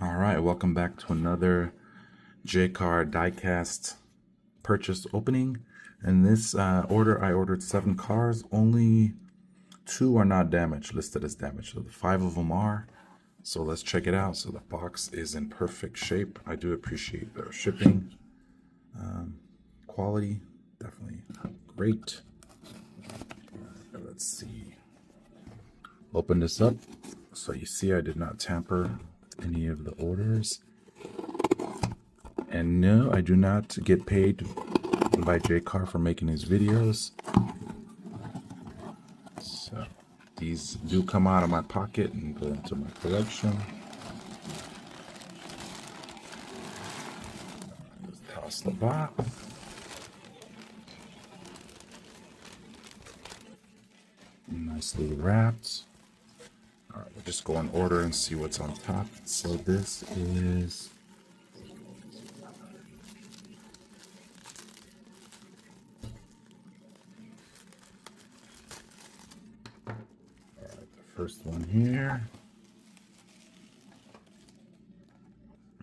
All right, welcome back to another JCar Diecast purchase opening. In this order, I ordered 7 cars. Only 2 are not damaged, listed as damaged. So the 5 of them are. So let's check it out. So the box is in perfect shape. I do appreciate their shipping. Quality, definitely great. Let's see. Open this up. So you see I did not tamper with any of the orders. And no, I do not get paid by JCar for making these videos. So these do come out of my pocket and go into my collection. Just toss the box. Nicely wrapped. All right, we'll just go in order and see what's on top. So this is first one here.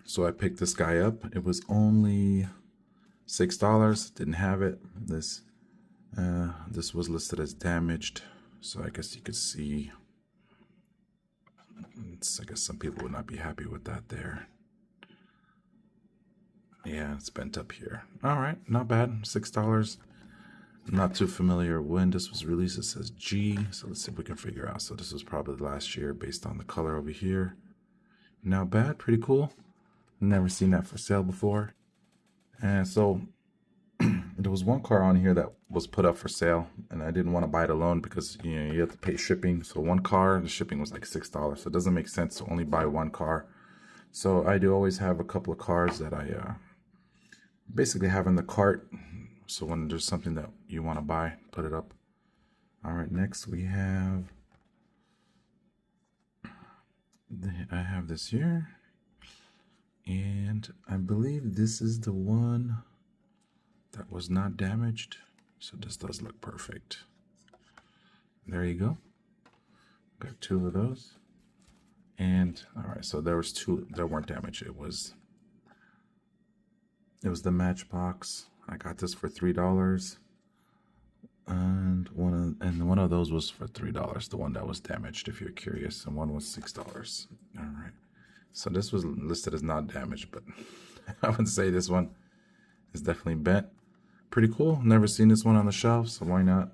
So I picked this guy up. It was only $6. Didn't have it. This was listed as damaged. So I guess you could see. I guess some people would not be happy with that there. Yeah, it's bent up here. All right, not bad. $6. Not too familiar when this was released. It says G, so let's see if we can figure out. So this was probably last year based on the color over here. Not bad, pretty cool. Never seen that for sale before. And so there was one car on here that was put up for sale, and I didn't want to buy it alone because you have to pay shipping. So one car, the shipping was like $6, so it doesn't make sense to only buy one car. So I do always have a couple of cars that I basically have in the cart. So when there's something that you want to buy, put it up. All right, next we have, I have this here. And I believe this is the one that was not damaged. So this does look perfect. There you go. Got 2 of those. And all right, so there was 2 that weren't damaged. It was the Matchbox. I got this for $3, and one of those was for $3. The one that was damaged, if you're curious, and one was $6. All right, so this was listed as not damaged, but I would say this one is definitely bent. Pretty cool. Never seen this one on the shelf, so why not?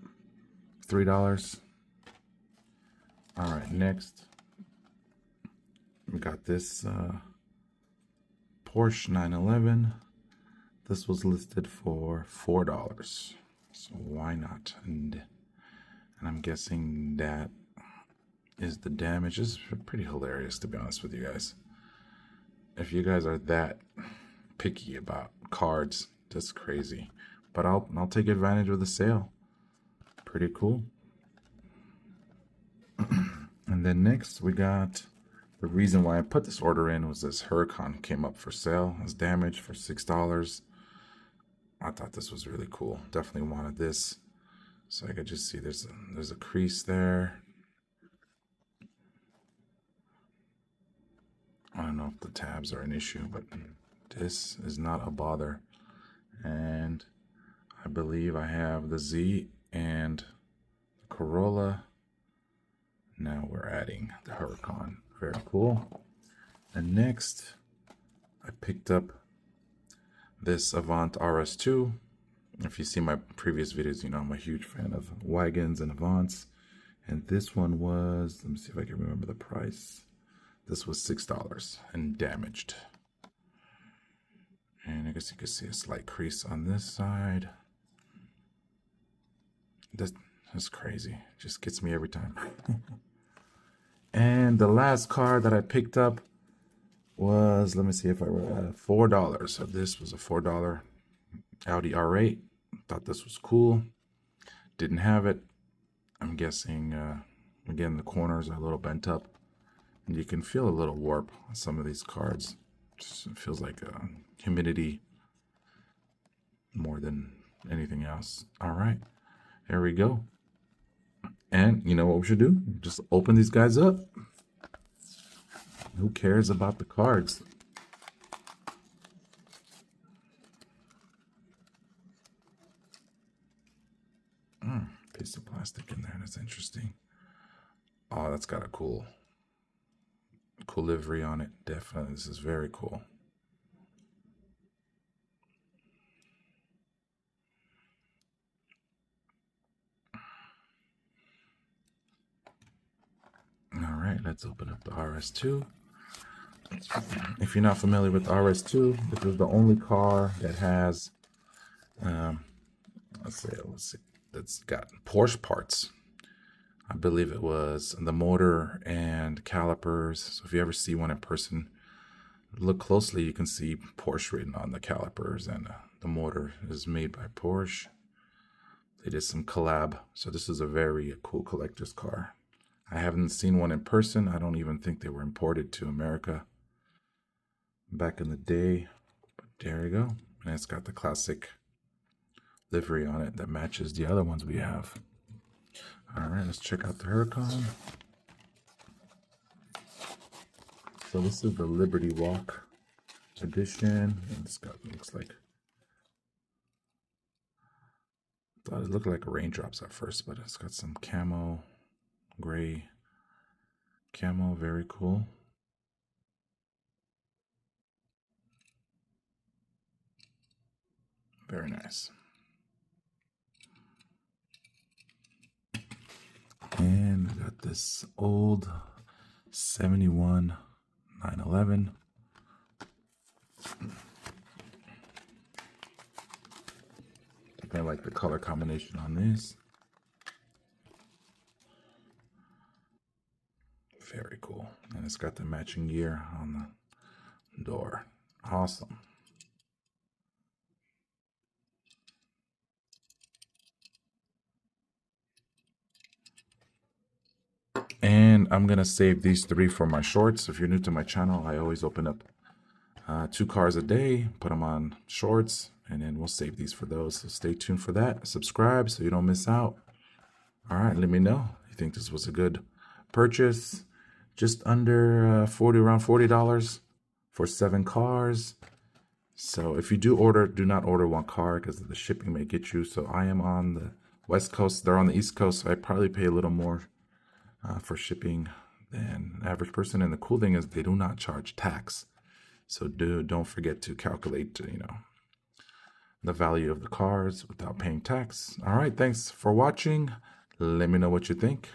$3. All right, next we got this Porsche 911. This was listed for $4, so why not? And I'm guessing that is the damage. This is pretty hilarious, to be honest with you guys. If you guys are that picky about cards, that's crazy. But I'll take advantage of the sale. Pretty cool. And then next we got, the reason why I put this order in was this Huracán came up for sale. It was damaged for $6. I thought this was really cool. Definitely wanted this. So I could just see there's a crease there. I don't know if the tabs are an issue, but this is not a bother. And I believe I have the Z and the Corolla. Now we're adding the Huracán. Very cool. And next, I picked up this Avant RS2. If you see my previous videos, you know I'm a huge fan of wagons and Avants. And this one was, let me see if I can remember the price. This was $6 and damaged. And I guess you can see a slight crease on this side. That's crazy. Just gets me every time. And the last car that I picked up was, let me see if I were $4. So this was a $4 Audi R8. Thought this was cool. Didn't have it. I'm guessing, again, the corners are a little bent up. And you can feel a little warp on some of these cards. Just, it feels like humidity more than anything else. All right, there we go. And you know what we should do? Just open these guys up. Who cares about the cards? Piece of plastic in there. That's interesting. Oh, that's got a cool livery on it. Definitely. This is very cool. All right, let's open up the RS2. If you're not familiar with the RS2, this is the only car that has, let's see, that's got Porsche parts. I believe it was the motor and calipers. So if you ever see one in person, look closely, you can see Porsche written on the calipers, and the motor is made by Porsche. They did some collab. So this is a very cool collector's car. I haven't seen one in person. I don't even think they were imported to America back in the day. But there you go. And it's got the classic livery on it that matches the other ones we have. All right, let's check out the Huracán. So this is the Liberty Walk edition. And it's got, looks like, thought it looked like raindrops at first, but it's got some camo, gray camo, very cool. Very nice. And we got this old 71 911. I like the color combination on this. Very cool. And it's got the matching gear on the door. Awesome. And I'm going to save these 3 for my shorts. If you're new to my channel, I always open up 2 cars a day, put them on shorts, and then we'll save these for those. So stay tuned for that. Subscribe so you don't miss out. All right, let me know. You think this was a good purchase? Just under around $40 for 7 cars. So if you do order, do not order 1 car because the shipping may get you. So I am on the West Coast. They're on the East Coast, so I probably pay a little more for shipping than an average person. And the cool thing is they do not charge tax. So don't forget to calculate, the value of the cars without paying tax. All right, thanks for watching. Let me know what you think.